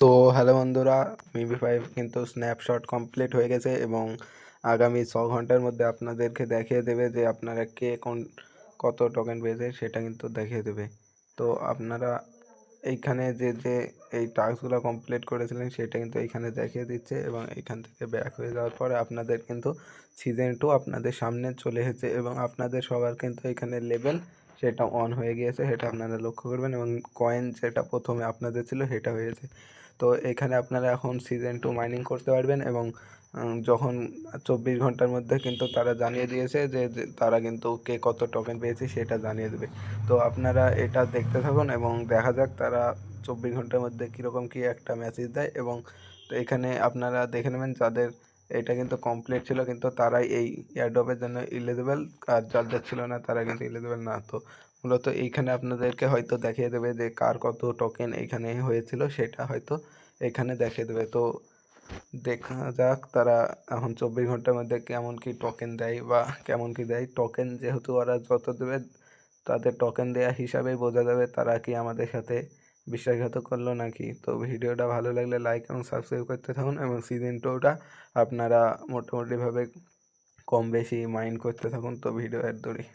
তো হ্যালো বন্ধুরা, মিবি 5 কিন্তু স্ন্যাপশট কমপ্লিট হয়ে গেছে এবং আগামী 6 ঘন্টার মধ্যে আপনাদেরকে দেখিয়ে দেবে যে আপনারা কে কত টোকেন পেয়েছে সেটা কিন্তু দেখিয়ে দেবে। তো আপনারা এইখানে যে এই টাস্কগুলো কমপ্লিট করেছিলেন সেটা কিন্তু এইখানে দেখিয়ে দিচ্ছে এবং এইখান থেকে ব্যাক হয়ে যাওয়ার পরে আপনাদের কিন্তু সিজন 2 আপনাদের সামনে চলে এসেছে এবং আপনাদের সবার কিন্তু এখানে লেভেল সেটা অন হয়ে গিয়েছে, সেটা আপনারা লক্ষ্য করবেন এবং কয়েন যেটা প্রথমে আপনাদের ছিল সেটা হয়েছে। তো এখানে আপনারা এখন সিজন 2 মাইনিং করতে পারবেন এবং যখন 24 ঘন্টার মধ্যে কিন্তু তারা জানিয়ে দিয়েছে যে তারা কিন্তু কে কত টোকেন পেয়েছে সেটা জানিয়ে দেবে। তো আপনারা এটা দেখতে থাকুন এবং দেখা যাক তারা 24 ঘন্টার মধ্যে কীরকম কী একটা মেসেজ দেয়। এবং তো এখানে আপনারা দেখে নেবেন যাদের এটা কিন্তু কমপ্লিট ছিল কিন্তু তারাই এই এয়ারড্রপের জন্য এলিজিবল, আর যাদের ছিল না তারা কিন্তু এলিজিবল না। তো মূলত এইখানে আপনাদেরকে হয়তো দেখিয়ে দেবে যে কার কত টোকেন এইখানে হয়েছিল, সেটা হয়তো এখানে দেখিয়ে দেবে। তো দেখা যাক তারা এখন 24 ঘন্টার মধ্যে কেমন কি টোকেন দেয় বা কেমন কি দেয়। টোকেন যেহেতু ওরা যত দেবে তাদের টোকেন দেওয়া হিসাবেই বোঝা যাবে তারা কি আমাদের সাথে বিশ্বাসঘাতক করলো নাকি। তো ভিডিওটা ভালো লাগলে লাইক এবং সাবস্ক্রাইব করতে থাকুন এবং সিজন 2টা আপনারা মোটামুটিভাবে কম বেশি মাইন্ড করতে থাকুন। তো ভিডিও এর দড়ি